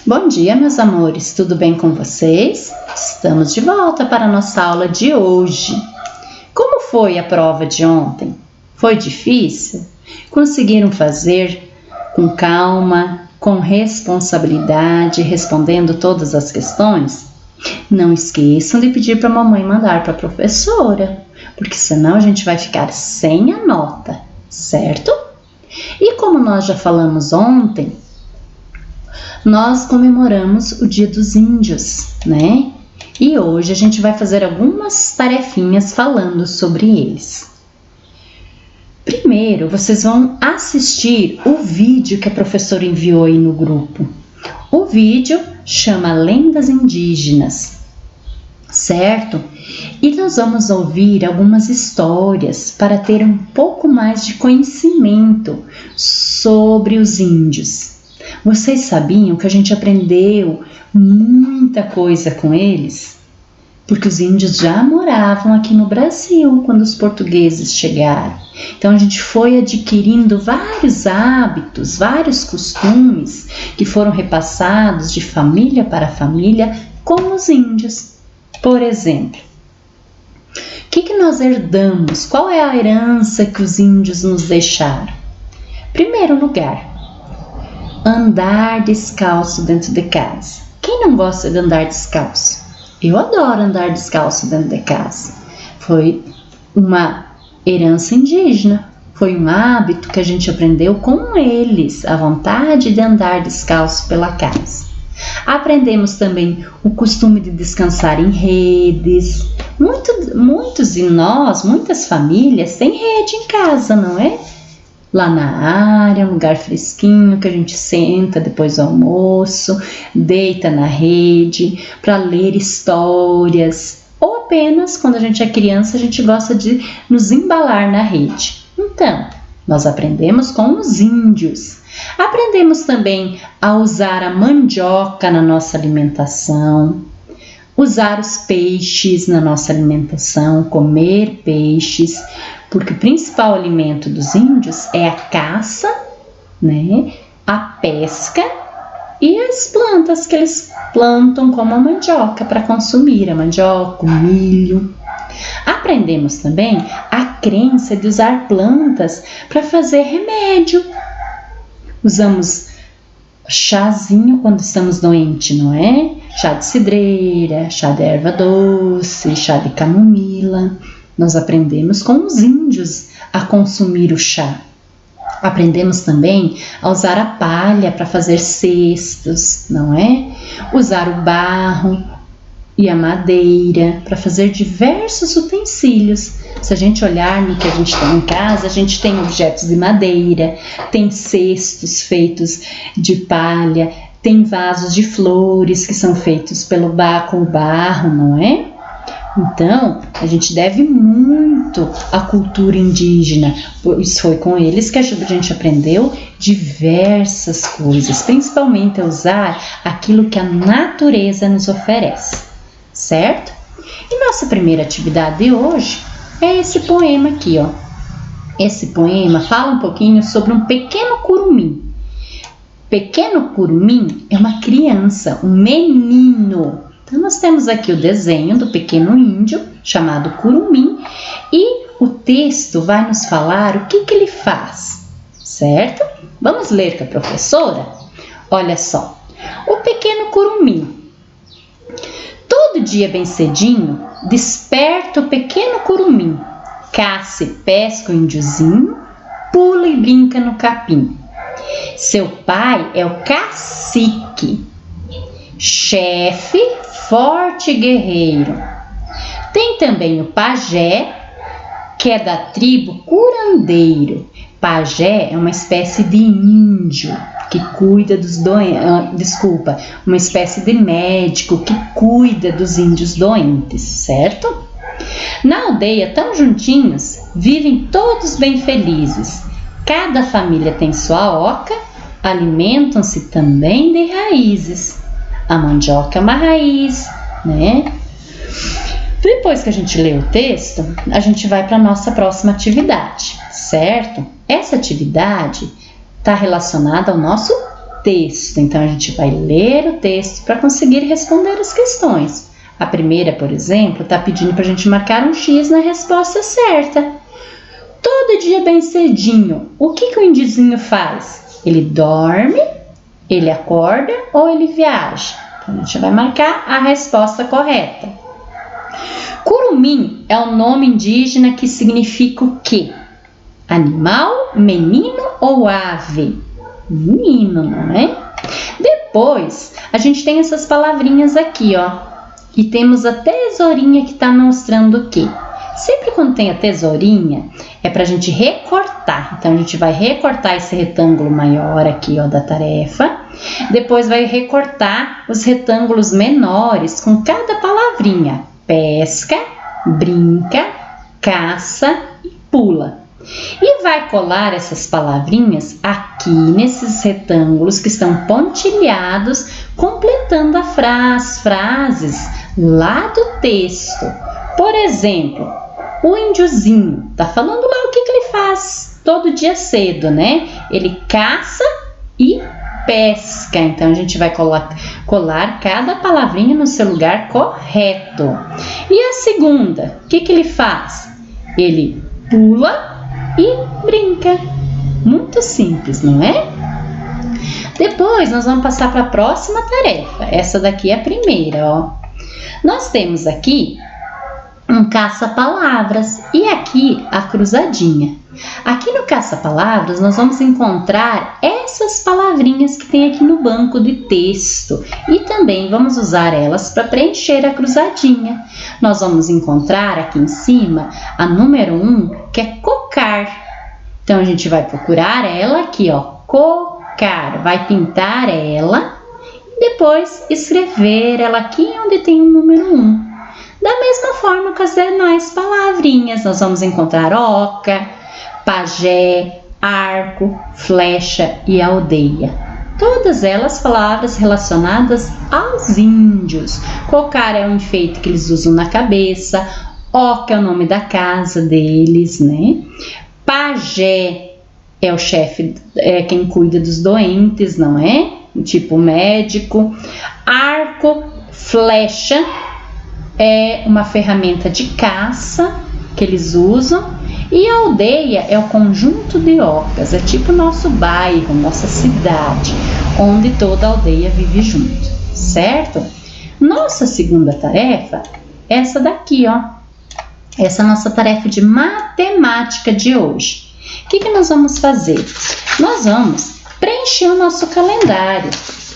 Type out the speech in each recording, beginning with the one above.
Bom dia, meus amores, tudo bem com vocês? Estamos de volta para a nossa aula de hoje. Como foi a prova de ontem? Foi difícil? Conseguiram fazer com calma, com responsabilidade, respondendo todas as questões? Não esqueçam de pedir para a mamãe mandar para a professora, porque senão a gente vai ficar sem a nota, certo? E como nós já falamos ontem, nós comemoramos o Dia dos Índios, né? E hoje a gente vai fazer algumas tarefinhas falando sobre eles. Primeiro, vocês vão assistir o vídeo que a professora enviou aí no grupo. O vídeo chama Lendas Indígenas, certo? E nós vamos ouvir algumas histórias para ter um pouco mais de conhecimento sobre os índios. Vocês sabiam que a gente aprendeu muita coisa com eles? Porque os índios já moravam aqui no Brasil quando os portugueses chegaram. Então a gente foi adquirindo vários hábitos, vários costumes que foram repassados de família para família com os índios. Por exemplo, o que nós herdamos? Qual é a herança que os índios nos deixaram? Primeiro lugar, andar descalço dentro de casa. Quem não gosta de andar descalço? Eu adoro andar descalço dentro de casa. Foi uma herança indígena. Foi um hábito que a gente aprendeu com eles, a vontade de andar descalço pela casa. Aprendemos também o costume de descansar em redes. Muitos de nós, muitas famílias têm rede em casa, não é? Lá na área, um lugar fresquinho que a gente senta depois do almoço, deita na rede para ler histórias, ou apenas quando a gente é criança a gente gosta de nos embalar na rede. Então, nós aprendemos com os índios. Aprendemos também a usar a mandioca na nossa alimentação, usar os peixes na nossa alimentação, comer peixes, porque o principal alimento dos índios é a caça, né, a pesca e as plantas que eles plantam como a mandioca para consumir, a mandioca, o milho. Aprendemos também a crença de usar plantas para fazer remédio. Usamos chazinho quando estamos doentes, não é? Chá de cidreira, chá de erva doce, chá de camomila. Nós aprendemos com os índios a consumir o chá. Aprendemos também a usar a palha para fazer cestos, não é? Usar o barro e a madeira para fazer diversos utensílios. Se a gente olhar no que a gente tem em casa, a gente tem objetos de madeira, tem cestos feitos de palha, tem vasos de flores que são feitos com o barro, não é? Então, a gente deve muito à cultura indígena, pois foi com eles que a gente aprendeu diversas coisas, principalmente a usar aquilo que a natureza nos oferece, certo? E nossa primeira atividade de hoje é esse poema aqui, ó. Esse poema fala um pouquinho sobre um pequeno curumim. Pequeno curumim é uma criança, um menino. Então, nós temos aqui o desenho do pequeno índio, chamado curumim, e o texto vai nos falar o que ele faz, certo? Vamos ler com a professora? Olha só, o pequeno curumim. Todo dia bem cedinho, desperta o pequeno curumim, caça e pesca o índiozinho, pula e brinca no capim. Seu pai é o cacique, chefe, forte e guerreiro. Tem também o pajé, que é da tribo curandeiro. Pajé é uma espécie de índio que cuida dos uma espécie de médico que cuida dos índios doentes, certo? Na aldeia, tão juntinhos, vivem todos bem felizes. Cada família tem sua oca, alimentam-se também de raízes. A mandioca é uma raiz, né? Depois que a gente lê o texto, a gente vai para a nossa próxima atividade, certo? Essa atividade está relacionada ao nosso texto. Então, a gente vai ler o texto para conseguir responder as questões. A primeira, por exemplo, está pedindo para a gente marcar um X na resposta certa. Todo dia bem cedinho, o que o indiozinho faz? Ele dorme, ele acorda ou ele viaja? Então, a gente vai marcar a resposta correta. Curumim é o nome indígena que significa o quê? Animal, menino ou ave? Menino, não é? Depois, a gente tem essas palavrinhas aqui, ó. E temos a tesourinha que está mostrando o quê? Sempre quando tem a tesourinha, é para a gente recortar. Então, a gente vai recortar esse retângulo maior aqui, ó, da tarefa. Depois, vai recortar os retângulos menores com cada palavrinha. Pesca, brinca, caça e pula. E vai colar essas palavrinhas aqui nesses retângulos que estão pontilhados, completando as frases lá do texto. Por exemplo, o índiozinho tá falando lá o que ele faz todo dia cedo, né? Ele caça e pesca. Então, a gente vai colar cada palavrinha no seu lugar correto. E a segunda, o que ele faz? Ele pula e brinca. Muito simples, não é? Depois, nós vamos passar para a próxima tarefa. Essa daqui é a primeira, ó. Nós temos aqui um caça-palavras e aqui a cruzadinha. Aqui no caça-palavras nós vamos encontrar essas palavrinhas que tem aqui no banco de texto e também vamos usar elas para preencher a cruzadinha. Nós vamos encontrar aqui em cima a número 1, que é cocar. Então a gente vai procurar ela aqui, ó, cocar. Vai pintar ela e depois escrever ela aqui onde tem o número 1. Da mesma forma com as demais palavrinhas, nós vamos encontrar oca, pajé, arco, flecha e aldeia. Todas elas palavras relacionadas aos índios. Cocar é um enfeite que eles usam na cabeça, oca é o nome da casa deles, né? Pajé é o chefe, é quem cuida dos doentes, não é? Tipo médico. Arco, flecha é uma ferramenta de caça que eles usam e a aldeia é o conjunto de ocas, é tipo nosso bairro, nossa cidade, onde toda a aldeia vive junto, certo? Nossa segunda tarefa é essa daqui, ó, essa é a nossa tarefa de matemática de hoje. O que nós vamos fazer? Nós vamos preencher o nosso calendário,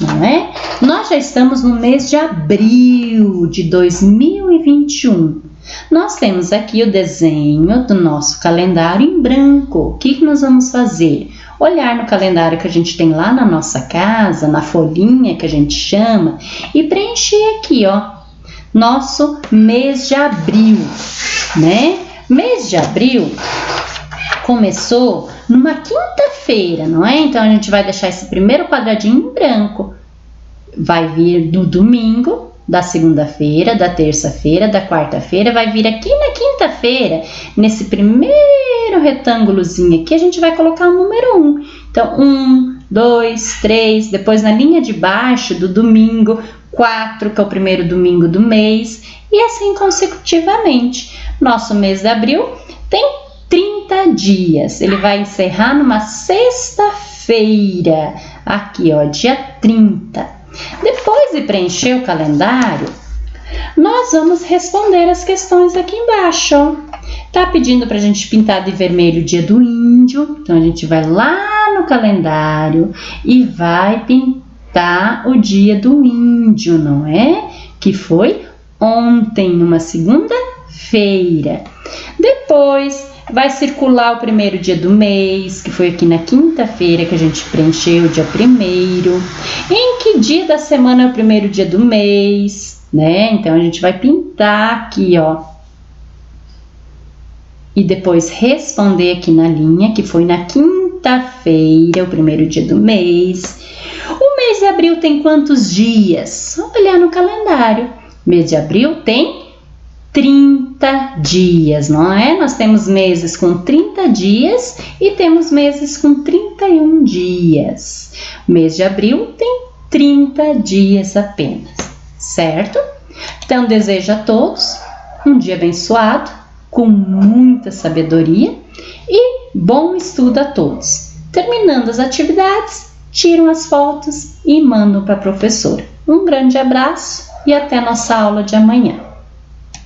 não é? Nós já estamos no mês de abril de 2021. Nós temos aqui o desenho do nosso calendário em branco. O que nós vamos fazer? Olhar no calendário que a gente tem lá na nossa casa, na folhinha que a gente chama, e preencher aqui, ó, nosso mês de abril, né? Mês de abril começou numa quinta-feira, não é? Então, a gente vai deixar esse primeiro quadradinho em branco. Vai vir do domingo, da segunda-feira, da terça-feira, da quarta-feira, vai vir aqui na quinta-feira, nesse primeiro retângulozinho aqui, a gente vai colocar o número 1. Então, 1, 2, 3, depois na linha de baixo do domingo, 4, que é o primeiro domingo do mês, e assim consecutivamente. Nosso mês de abril tem 30 dias, ele vai encerrar numa sexta-feira, aqui ó, dia 30. Depois de preencher o calendário, nós vamos responder as questões aqui embaixo, ó. Tá pedindo pra gente pintar de vermelho o dia do índio, então a gente vai lá no calendário e vai pintar o dia do índio, não é? Que foi ontem, numa segunda-feira. Depois vai circular o primeiro dia do mês, que foi aqui na quinta-feira que a gente preencheu, o dia 1º. Em que dia da semana é o primeiro dia do mês, né? Então, a gente vai pintar aqui, ó. E depois responder aqui na linha, que foi na quinta-feira, o primeiro dia do mês. O mês de abril tem quantos dias? Só olhar no calendário. O mês de abril tem 30 dias, não é? Nós temos meses com 30 dias e temos meses com 31 dias. O mês de abril tem 30 dias apenas, certo? Então, desejo a todos um dia abençoado, com muita sabedoria e bom estudo a todos. Terminando as atividades, tiram as fotos e mandam para a professora. Um grande abraço e até nossa aula de amanhã.